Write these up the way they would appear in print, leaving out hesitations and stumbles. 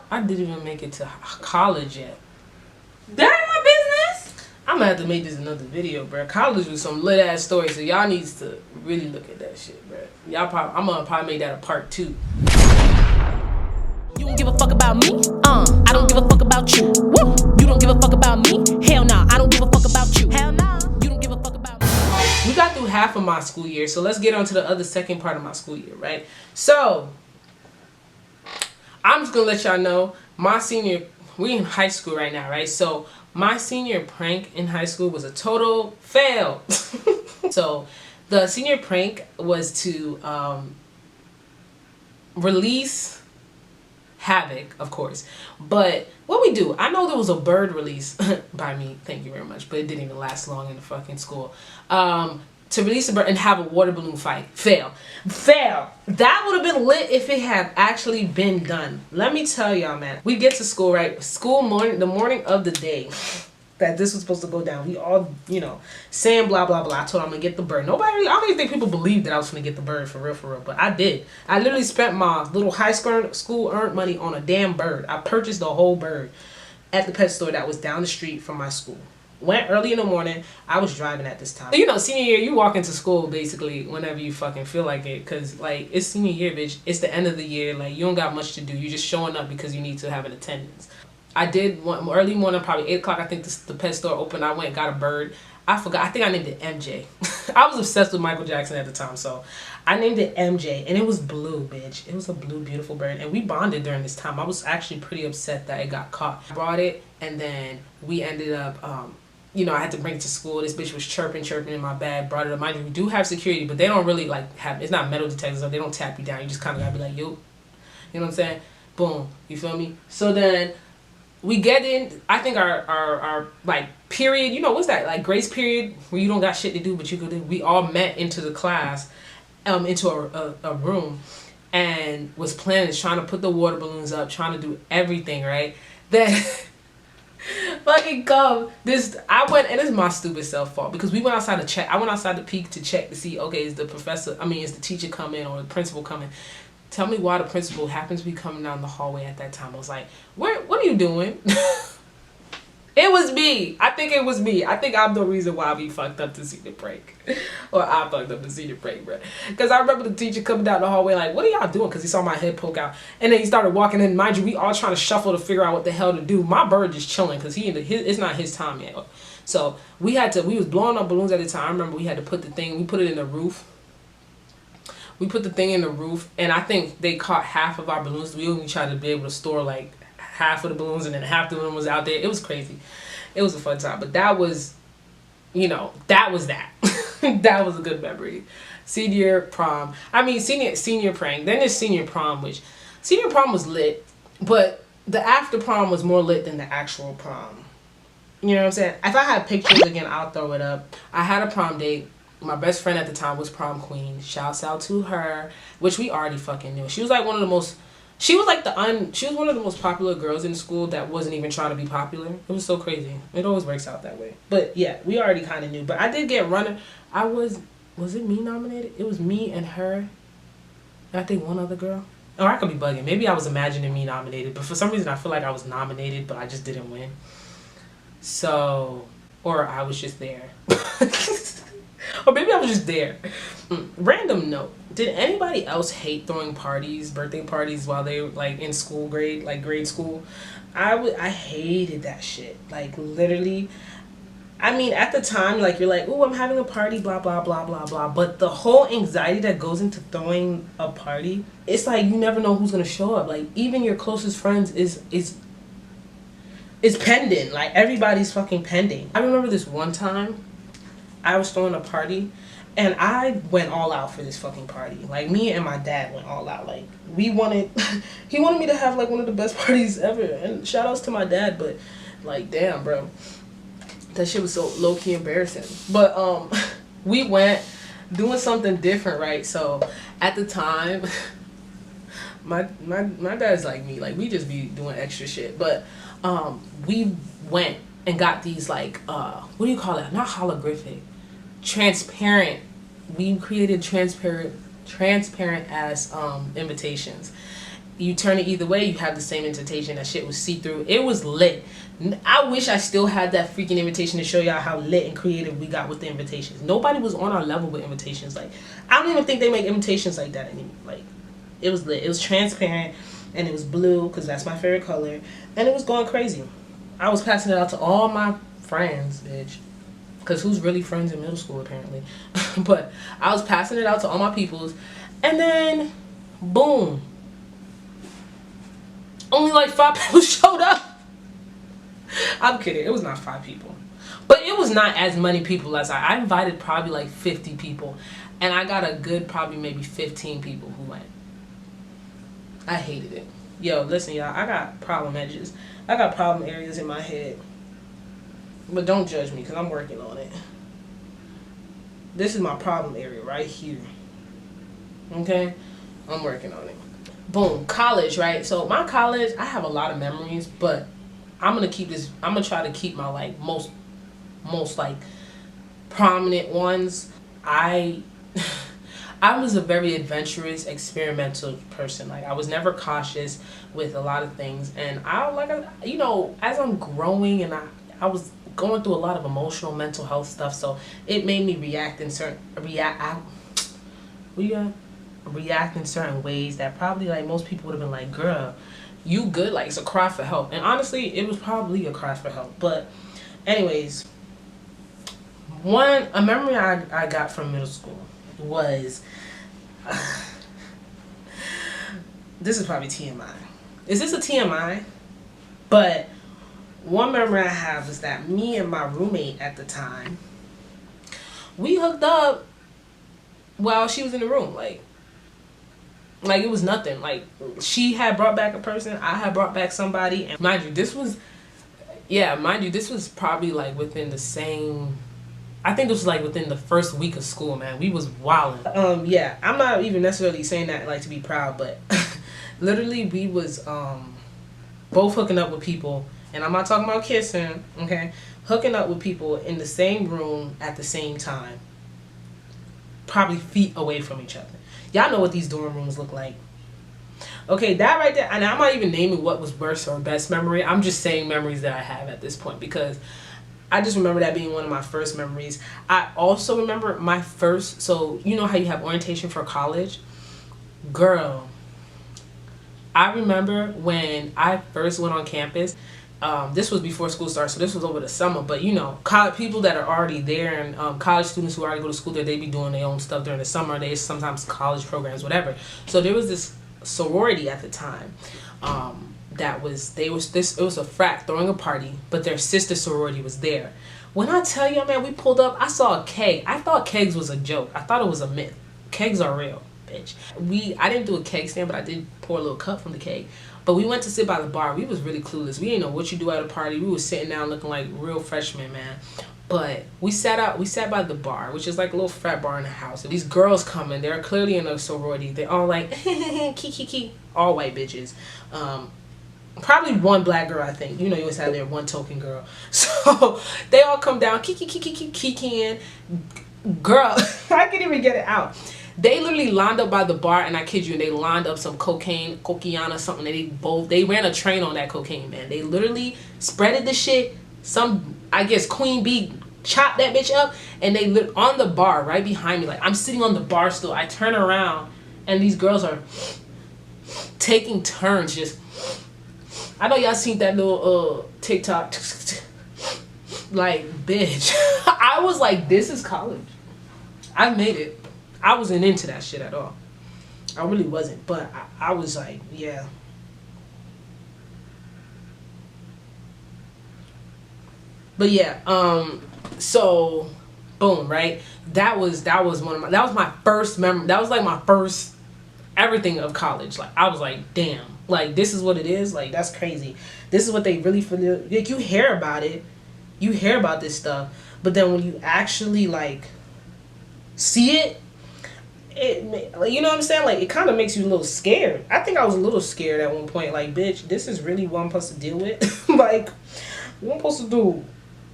I didn't even make it to college yet. That ain't my business. I'm gonna have to make this another video, bro. College was some lit ass story, so y'all needs to really look at that shit, bro. I'm gonna probably make that a part 2. You don't give a fuck about me, I don't give a fuck about you. Woo! You don't give a fuck about me, hell nah. I don't give a fuck about you, hell nah. You don't give a fuck about me. We got through half of my school year, so let's get on to the other second part of my school year, right? So, I'm just gonna let y'all know, we in high school right now, right? So, my senior prank in high school was a total fail. So, the senior prank was to release Havoc, of course. But what we do, I know there was a bird release by me, thank you very much, but it didn't even last long in the fucking school. To release a bird and have a water balloon fight. Fail. That would have been lit if it had actually been done. Let me tell y'all, man. We get to school, right? The morning of the day that this was supposed to go down. We all, saying blah, blah, blah. I told him I'm going to get the bird. I don't even think people believed that I was going to get the bird for real. But I did. I literally spent my little high school earned money on a damn bird. I purchased the whole bird at the pet store that was down the street from my school. Went early in the morning. I was driving at this time. Senior year, you walk into school basically whenever you fucking feel like it. Because, like, it's senior year, bitch. It's the end of the year. Like, you don't got much to do. You're just showing up because you need to have an attendance. I did one early morning, probably 8 o'clock. I think the pet store opened. I went and got a bird. I forgot. I think I named it MJ. I was obsessed with Michael Jackson at the time. So, I named it MJ. And it was blue, bitch. It was a blue, beautiful bird. And we bonded during this time. I was actually pretty upset that it got caught. I brought it. And then we ended up... I had to bring it to school. This bitch was chirping in my bag. Brought it up. Mind you, we do have security, but they don't really it's not metal detectors, so they don't tap you down. You just kind of gotta be like, yo, you know what I'm saying? Boom, you feel me? So then we get in. I think our like period. What's that? Like grace period where you don't got shit to do, but you could. We all met into the class, into a room, and was planning, trying to put the water balloons up, trying to do everything right. Then. Fucking come. I went, and it's my stupid self fault because we went outside to check. I went outside the peak to check to see, okay, is the teacher coming or the principal coming? Tell me why the principal happens to be coming down the hallway at that time. I was like, what are you doing? It was me. I think it was me. I think I'm the reason why we fucked up the senior break. Or I fucked up the senior break, bro. Because I remember the teacher coming down the hallway like, what are y'all doing? Because he saw my head poke out. And then he started walking in. Mind you, we all trying to shuffle to figure out what the hell to do. My bird just chilling because it's not his time yet. So we was blowing up balloons at the time. I remember we had to put the thing, we put it in the roof. We put the thing in the roof. And I think they caught half of our balloons. We only tried to be able to store like half of the balloons and then half of them was out there. It was crazy. It was a fun time. But that was, that was that. That was a good memory. Senior prom. Senior prank. Then there's senior prom, which senior prom was lit, but the after prom was more lit than the actual prom. You know what I'm saying? If I had pictures again, I'll throw it up. I had a prom date. My best friend at the time was prom queen. Shouts out to her, which we already fucking knew. She was like one of the most popular girls in school that wasn't even trying to be popular. It was so crazy. It always works out that way. But yeah, we already kind of knew. But I did get runner. Was it me nominated? It was me and her. And I think one other girl. Or I could be bugging. Maybe I was imagining me nominated. But for some reason I feel like I was nominated, but I just didn't win. So, or I was just there. Or maybe I was just there. Random note. Did anybody else hate throwing parties, birthday parties while they were like in school grade school? I hated that shit. Like literally. At the time, like you're like, oh, I'm having a party, blah, blah, blah, blah, blah. But the whole anxiety that goes into throwing a party, it's like you never know who's gonna show up. Like even your closest friends is pending. Like everybody's fucking pending. I remember this one time I was throwing a party and I went all out for this fucking party. Like me and my dad went all out. Like he wanted me to have like one of the best parties ever. And shout outs to my dad, but like damn, bro. That shit was so low-key embarrassing. But we went doing something different, right? So at the time, my dad's like me. Like we just be doing extra shit. But we went and got these like what do you call it? Not holographic, transparent. We created transparent as invitations. you turn it either way, you have the same invitation. That shit was see-through. It was lit. I wish I still had that freaking invitation to show y'all how lit and creative we got with the invitations. Nobody was on our level with invitations. Like, I don't even think they make invitations like that anymore. Like, it was lit. It was transparent, and it was blue, because that's my favorite color, and it was going crazy. I was passing it out to all my friends, bitch. Because who's really friends in middle school, apparently. But I was passing it out to all my peoples, and then, boom. Only like 5 people showed up. I'm kidding. It was not 5 people. But it was not as many people as I invited probably like 50 people. And I got a good probably maybe 15 people who went. I hated it. Yo, listen, y'all. I got problem edges. I got problem areas in my head. But don't judge me because I'm working on it. This is my problem area right here. Okay? I'm working on it. Boom. College, right? So my college, I have a lot of memories, but I'm gonna try to keep my like most like prominent ones. I was a very adventurous, experimental person. Like, I was never cautious with a lot of things, and as I'm growing, and I was going through a lot of emotional, mental health stuff, so it made me react in certain ways that probably like most people would have been like, girl, you good? Like, it's a cry for help. And honestly, it was probably a cry for help. But anyways, a memory I got from middle school was this is probably TMI. Is this a TMI? But one memory I have is that me and my roommate at the time, we hooked up while she was in the room. Like it was nothing. Like, she had brought back a person, I had brought back somebody, and mind you, this was probably like within the same, I think this was like within the first week of school, man. We was wildin'. Yeah, I'm not even necessarily saying that like to be proud, but literally we was both hooking up with people, and I'm not talking about kissing, okay? Hooking up with people in the same room at the same time, probably feet away from each other. Y'all know what these dorm rooms look like. Okay, that right there, and I'm not even naming what was worst or best memory. I'm just saying memories that I have at this point, because I just remember that being one of my first memories. I also remember my first, so you know how you have orientation for college? Girl, I remember when I first went on campus. This was before school started, so this was over the summer. But you know, people that are already there, and college students who already go to school there, they be doing their own stuff during the summer. They sometimes college programs, whatever. So there was this sorority at the time. It was a frat throwing a party, but their sister sorority was there. When I tell you, man, we pulled up, I saw a keg. I thought kegs was a joke. I thought it was a myth. Kegs are real, bitch. I didn't do a keg stand, but I did pour a little cup from the keg. But we went to sit by the bar. We was really clueless. We didn't know what you do at a party. We was sitting down looking like real freshmen, man. But we sat by the bar, which is like a little frat bar in the house. And these girls come in. They're clearly in a sorority. They're all like, kiki, all white bitches. Probably one black girl, I think. You know, you always have there one token girl. So they all come down, kikiing. Girl, I can't even get it out. They literally lined up by the bar, and I kid you, and they lined up some cocaine, coquiana, something. They ran a train on that cocaine, man. They literally spreaded the shit. Some, I guess, Queen Bee chopped that bitch up, and they on the bar right behind me. Like, I'm sitting on the bar still. I turn around, and these girls are taking turns just. I know y'all seen that little TikTok. Like, bitch. I was like, this is college. I made it. I wasn't into that shit at all. I really wasn't. But I was like, yeah. But yeah, so boom, right? That was my first memory. That was like my first everything of college. Like, I was like, damn, like, this is what it is. Like, that's crazy. This is what they really feel. Like, you hear about it, you hear about this stuff, but then when you actually like see it, like, you know what I'm saying? Like, it kind of makes you a little scared. I think I was a little scared at one point. Like, bitch, this is really what I'm supposed to deal with. Like, what I'm supposed to do?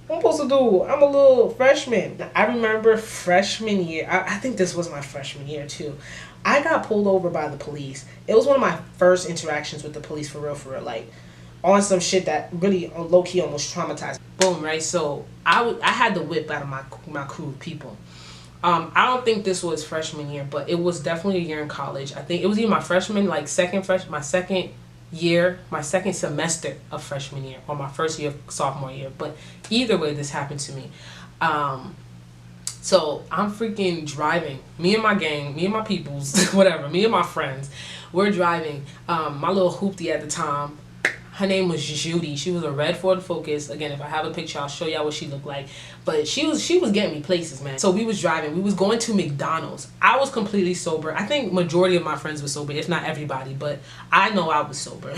I'm a little freshman. I remember freshman year. I think this was my freshman year too. I got pulled over by the police. It was one of my first interactions with the police, for real, like on some shit that really low key almost traumatized. Boom, right? So I had the whip out of my crew of people. I don't think this was freshman year, but it was definitely a year in college. I think it was either my freshman, like my second year, my second semester of freshman year, or my first year of sophomore year. But either way, this happened to me. So I'm freaking driving. Me and my gang, me and my peoples, whatever, me and my friends, we're driving. My little hoopty at the time, her name was Judy. She was a red Ford Focus. Again, if I have a picture, I'll show y'all what she looked like. But she was getting me places, man. So we was driving. We was going to McDonald's. I was completely sober. I think majority of my friends were sober, if not everybody. But I know I was sober.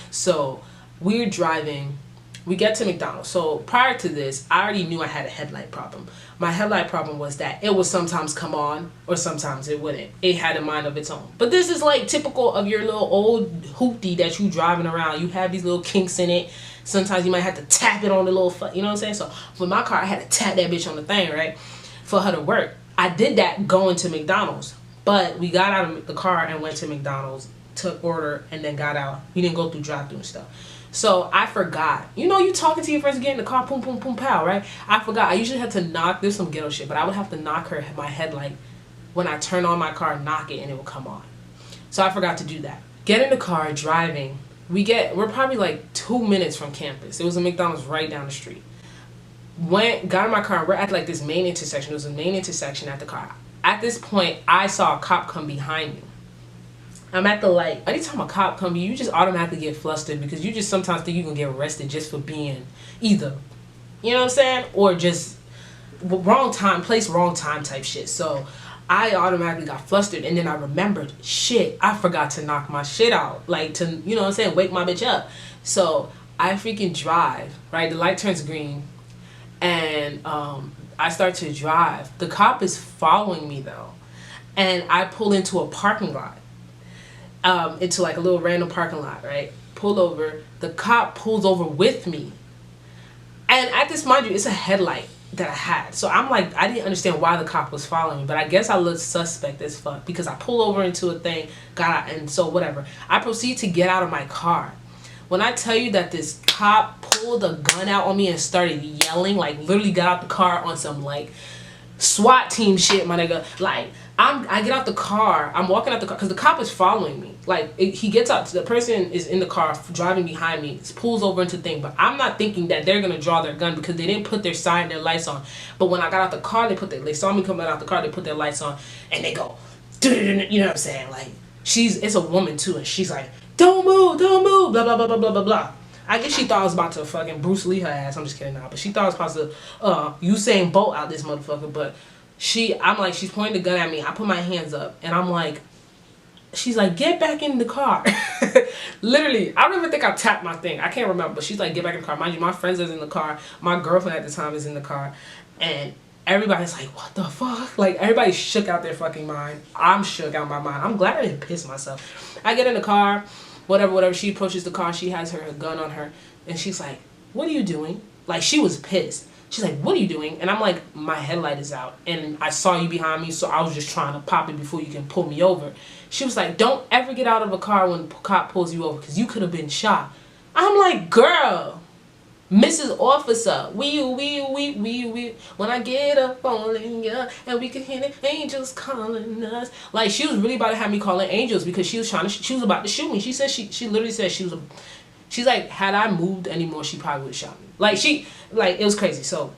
So we're driving. We get to McDonald's. So prior to this, I already knew I had a headlight problem. My headlight problem was that it would sometimes come on or sometimes it wouldn't. It had a mind of its own. But this is like typical of your little old hoopty that you driving around. You have these little kinks in it. Sometimes you might have to tap it on the little, you know what I'm saying? So for my car, I had to tap that bitch on the thing, right? For her to work. I did that going to McDonald's. But we got out of the car and went to McDonald's, took order, and then got out. We didn't go through drive-thru and stuff. So I forgot. You know, you talking to your friends, get in the car, boom, boom, boom, pow, right? I forgot. I usually had to knock. There's some ghetto shit, but I would have to knock my headlight when I turn on my car, knock it, and it would come on. So I forgot to do that. Get in the car, driving. We're probably like 2 minutes from campus. It was a McDonald's right down the street. Got in my car. We're at like this main intersection. It was a main intersection at the car. At this point, I saw a cop come behind me. I'm at the light. Anytime a cop comes, you just automatically get flustered because you just sometimes think you can get arrested just for being either, you know what I'm saying, or just wrong time, place, wrong time type shit. So I automatically got flustered, and then I remembered, shit, I forgot to knock my shit out, like to, you know what I'm saying, wake my bitch up. So I freaking drive, right? The light turns green, and I start to drive. The cop is following me though, and I pull into a parking lot. Into like a little random parking lot, right? Pulled over. The cop pulls over with me. And at this, mind you, it's a headlight that I had. So I'm like, I didn't understand why the cop was following me, but I guess I looked suspect as fuck because I pulled over into a thing, got out, and so whatever. I proceed to get out of my car. When I tell you that this cop pulled a gun out on me and started yelling, like literally got out the car on some like SWAT team shit, my nigga. Like, I get out the car. I'm walking out the car because the cop is following me. Like, he gets out. The person is in the car driving behind me. Pulls over into the thing. But I'm not thinking that they're going to draw their gun because they didn't put their sign, their lights on. But when I got out the car, they saw me coming out the car. They put their lights on. And they go, you know what I'm saying? Like, it's a woman too. And she's like, don't move, blah, blah, blah, blah, blah, blah, blah. I guess she thought I was about to fucking Bruce Lee her ass. I'm just kidding now. But she thought I was about to Usain Bolt out this motherfucker. But I'm like, she's pointing the gun at me. I put my hands up. And I'm like, she's like, get back in the car. Literally, I don't even think I tapped my thing. I can't remember. But she's like, get back in the car. Mind you, my friends is in the car. My girlfriend at the time is in the car. And everybody's like, what the fuck? Like, everybody shook out their fucking mind. I'm shook out my mind. I'm glad I didn't piss myself. I get in the car. Whatever. She approaches the car. She has her gun on her. And she's like, what are you doing? Like, she was pissed. She's like, what are you doing? And I'm like, my headlight is out. And I saw you behind me, so I was just trying to pop it before you can pull me over. She was like, don't ever get out of a car when the cop pulls you over, because you could have been shot. I'm like, girl, Mrs. Officer, we. When I get up on ya, and we can hear the angels calling us. Like, she was really about to have me calling angels because she was about to shoot me. She said, she literally said she's like, had I moved anymore, she probably would have shot me. Like, it was crazy. So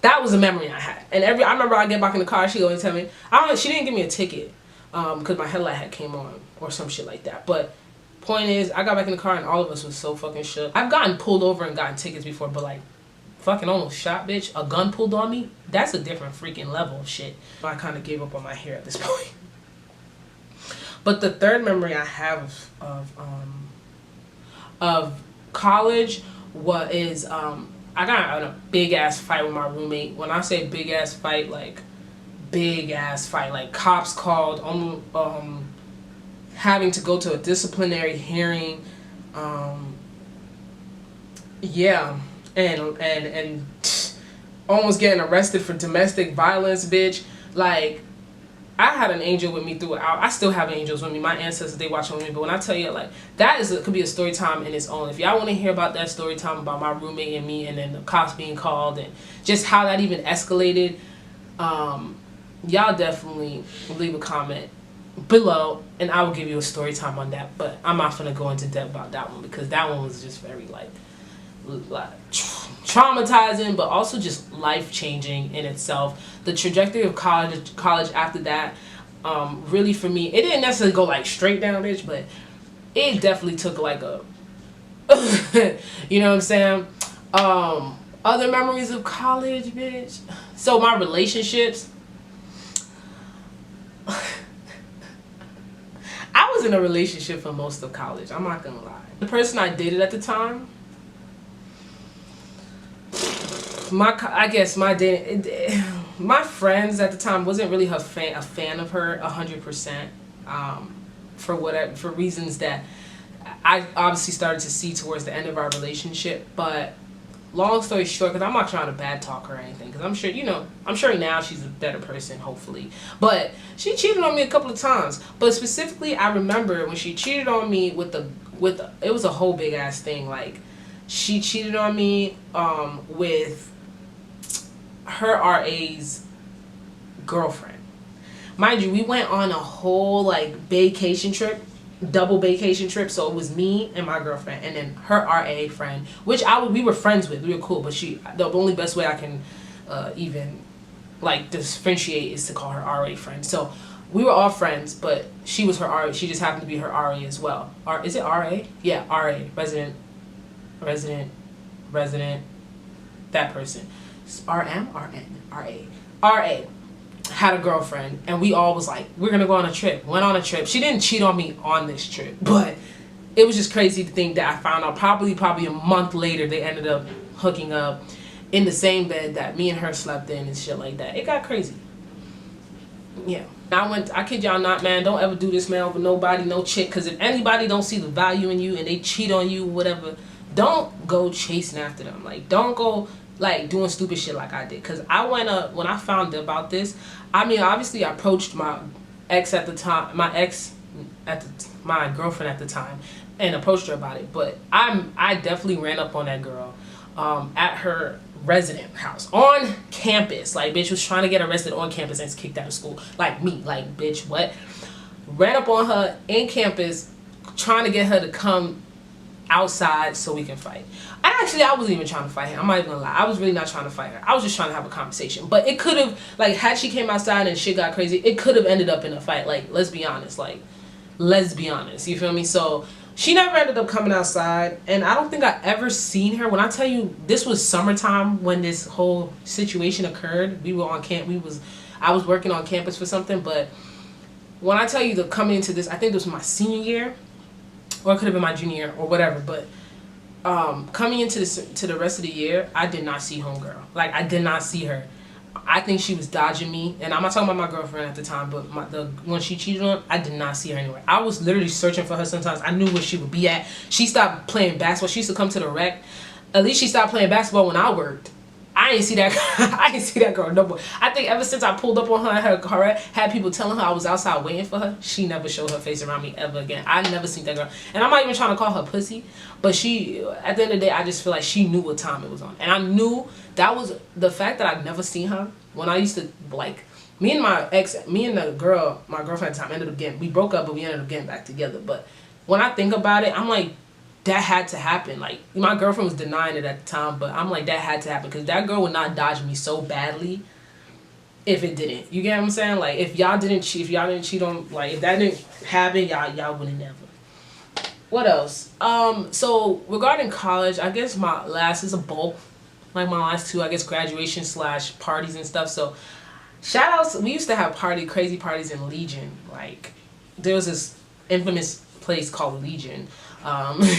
that was a memory I had. And I remember I get back in the car, she go and tell me, she didn't give me a ticket because my headlight had came on or some shit like that. But point is, I got back in the car and all of us was so fucking shook. I've gotten pulled over and gotten tickets before, but like, fucking almost shot, bitch. A gun pulled on me, that's a different freaking level of shit. I kind of gave up on my hair at this point. But the third memory I have of college is I got in a big ass fight with my roommate. When I say big ass fight, like cops called, having to go to a disciplinary hearing, and almost getting arrested for domestic violence, bitch. Like, I had an angel with me throughout. I still have angels with me. My ancestors, they watch over me. But when I tell you, like, that could be a story time in its own. If y'all want to hear about that story time about my roommate and me, and then the cops being called, and just how that even escalated, y'all definitely leave a comment below, and I will give you a story time on that. But I'm not gonna go into depth about that one, because that one was just very like traumatizing, but also just life changing in itself. The trajectory of college after that, really for me, it didn't necessarily go like straight down, bitch, but it definitely took like a, you know what I'm saying? Other memories of college, bitch. So my relationships. I was in a relationship for most of college. I'm not gonna lie. The person I dated at the time, my friends at the time wasn't really a fan of her 100%, for reasons that I obviously started to see towards the end of our relationship. But long story short, because I'm not trying to bad talk her or anything, because I'm sure now she's a better person, hopefully. But she cheated on me a couple of times. But specifically, I remember when she cheated on me with it was a whole big ass thing. Like, she cheated on me with her RA's girlfriend. Mind you, we went on a whole like vacation trip, double vacation trip. So it was me and my girlfriend, and then her RA friend, which we were friends with. We were cool, but the only best way I can even like differentiate is to call her RA friend. So we were all friends, but she was her RA. She just happened to be her RA as well. Is it RA? Yeah, RA, resident, that person. RM, RN, RA had a girlfriend, and we all was like, we're gonna go on a trip. Went on a trip. She didn't cheat on me on this trip, but it was just crazy to think that I found out probably a month later they ended up hooking up in the same bed that me and her slept in and shit like that. It got crazy. Yeah. I kid y'all not, man, don't ever do this, man, with nobody, no chick, because if anybody don't see the value in you and they cheat on you, whatever, don't go chasing after them. Like, don't go like doing stupid shit like I did. Because when I found out about this, I mean, obviously I approached my ex at the time, my girlfriend at the time, and approached her about it. But I definitely ran up on that girl at her resident house on campus. Like, bitch was trying to get arrested on campus and kicked out of school. Like me, like, bitch, what? Ran up on her in campus, trying to get her to come outside so we can fight. I wasn't even trying to fight her. I'm not even gonna lie. I was really not trying to fight her. I was just trying to have a conversation. But it could have, like, had she came outside and shit got crazy, it could have ended up in a fight. Like, let's be honest. You feel me? So she never ended up coming outside, and I don't think I ever seen her. When I tell you, this was summertime when this whole situation occurred. We were on I was working on campus for something, but when I tell you coming into this, I think this was my senior year, or it could have been my junior year, or whatever, but coming into to the rest of the year, I did not see homegirl. Like, I did not see her. I think she was dodging me, and I'm not talking about my girlfriend at the time, but when she cheated on, I did not see her anywhere. I was literally searching for her sometimes. I knew where she would be at. She stopped playing basketball. She used to come to the rec. At least she stopped playing basketball when I worked. I didn't see that. I didn't see that girl no more. I think ever since I pulled up on her, had people telling her I was outside waiting for her. She never showed her face around me ever again. I never seen that girl, and I'm not even trying to call her pussy, but she, at the end of the day, I just feel like she knew what time it was on, and I knew that was the fact that I'd never seen her. When I used to, like, me and the girl, my girlfriend at the time, we broke up, but we ended up getting back together. But when I think about it, I'm like, that had to happen. Like, my girlfriend was denying it at the time, but I'm like, that had to happen, because that girl would not dodge me so badly if it didn't. You get what I'm saying? Like, if y'all didn't cheat on, like, if that didn't happen, y'all wouldn't never. What else? So regarding college, I guess my last is a bulk. Like, my last two, I guess, graduation / parties and stuff. So shout outs, we used to have crazy parties in Legion. Like, there was this infamous place called Legion,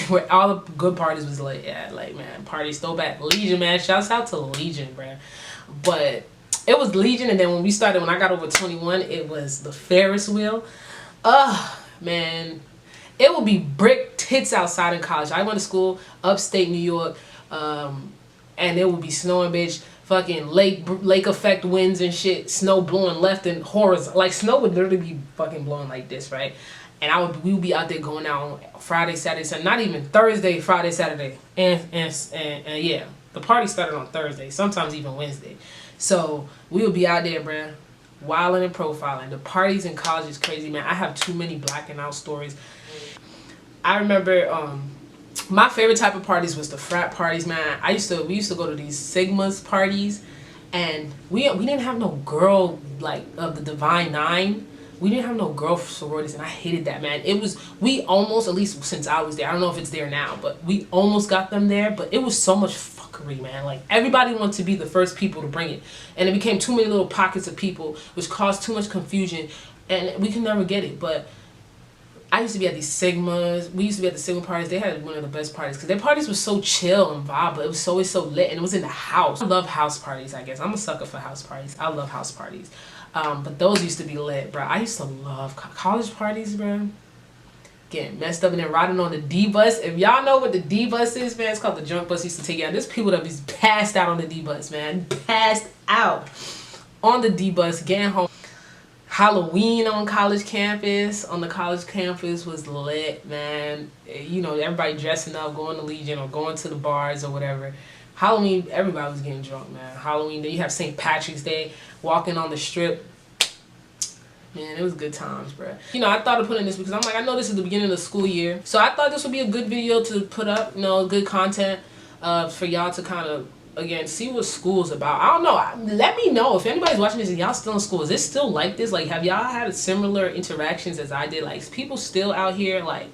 where all the good parties was like, yeah, like, man, parties throwback. Legion, man, shouts out to Legion, bruh. But it was Legion, and then when I got over 21, it was the Ferris wheel. Man, it would be brick tits outside in college. I went to school upstate New York, and it would be snowing, bitch. fucking lake effect winds and shit, snow blowing left and horizontal. Like snow would literally be fucking blowing like this, right? And we would be out there going out on Friday, Saturday, Sunday, not even Thursday, Friday, Saturday, and yeah, the party started on Thursday, sometimes even Wednesday. So we would be out there, bruh, wilding and profiling. The parties in college is crazy, man. I have too many blacking out stories. I remember my favorite type of parties was the frat parties, man. We used to go to these Sigmas parties, and we didn't have no girl like of the Divine Nine. We didn't have no girl sororities, and I hated that, man. We almost, at least since I was there, I don't know if it's there now, but we almost got them there, but it was so much fuckery, man. Like, everybody wanted to be the first people to bring it, and it became too many little pockets of people, which caused too much confusion, and we could never get it. But I used to be at these Sigmas. We used to be at the Sigma parties. They had one of the best parties, because their parties were so chill and vibe, but it was always so lit, and it was in the house. I love house parties, I guess. I'm a sucker for house parties. I love house parties. But those used to be lit, bro. I used to love college parties, bro. Getting messed up and then riding on the D-bus. If y'all know what the D-bus is, man, it's called the drunk bus. Used to take you out. There's people that be passed out on the D-bus, man. Passed out on the D-bus, getting home. Halloween on college campus. On the college campus was lit, man. You know, everybody dressing up, going to Legion or going to the bars or whatever. Halloween, everybody was getting drunk, man. Halloween, then you have St. Patrick's Day, walking on the strip. Man, it was good times, bro. You know, I thought of putting this because I'm like, I know this is the beginning of the school year. So I thought this would be a good video to put up, you know, good content for y'all to kind of, again, see what school's about. I don't know. Let me know if anybody's watching this and y'all still in school. Is it still like this? Like, have y'all had similar interactions as I did? Like, is people still out here, like,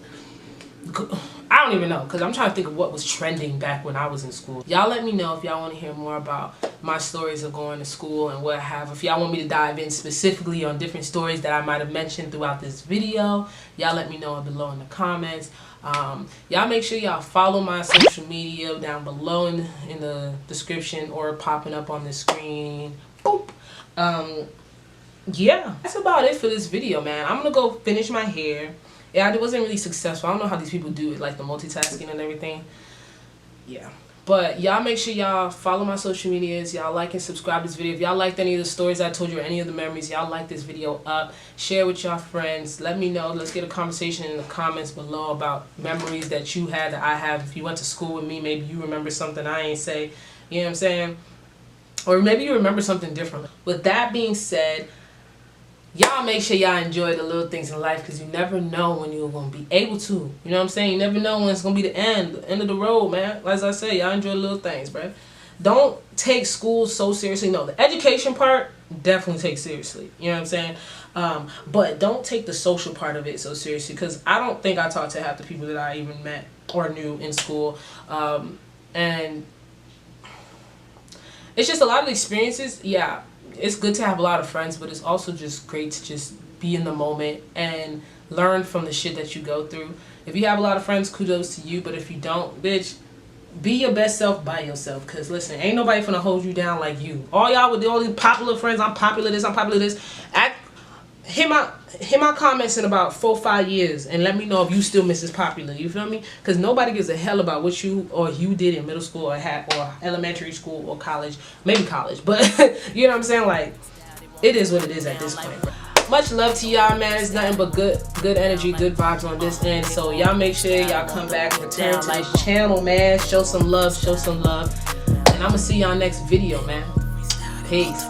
I don't even know, because I'm trying to think of what was trending back when I was in school. Y'all let me know if y'all want to hear more about my stories of going to school and what have. If y'all want me to dive in specifically on different stories that I might have mentioned throughout this video, y'all let me know below in the comments. Y'all make sure y'all follow my social media down below in the description or popping up on the screen. Boop. Yeah, that's about it for this video, man. I'm gonna go finish my hair. Yeah, it wasn't really successful. I don't know how these people do it, like the multitasking and everything. Yeah. But y'all make sure y'all follow my social medias. Y'all like and subscribe to this video. If y'all liked any of the stories I told you or any of the memories, y'all like this video up. Share with y'all friends. Let me know. Let's get a conversation in the comments below about memories that you had, that I have. If you went to school with me, maybe you remember something I ain't say. You know what I'm saying? Or maybe you remember something different. With that being said, y'all make sure y'all enjoy the little things in life, because you never know when you're going to be able to. You know what I'm saying? You never know when it's going to be the end of the road, man. As I say, y'all enjoy the little things, bro. Don't take school so seriously. No, the education part, definitely take seriously. You know what I'm saying? But don't take the social part of it so seriously, because I don't think I talked to half the people that I even met or knew in school. And it's just a lot of experiences. Yeah. It's good to have a lot of friends, but it's also just great to just be in the moment and learn from the shit that you go through. If you have a lot of friends, kudos to you, but if you don't, bitch, be your best self by yourself, because listen, ain't nobody finna hold you down like you. All y'all with all these popular friends, I'm popular this, I'm popular this. Hit my comments in about 4-5 years and let me know if you still Mrs. Popular. You feel me? Because nobody gives a hell about what you did in middle school or elementary school or college. Maybe college, but you know what I'm saying? Like, it is what it is at this point. Much love to y'all, man. It's nothing but good energy, good vibes on this end. So y'all make sure y'all come back, return to this channel, man. Show some love, show some love. And I'm gonna see y'all next video, man. Peace.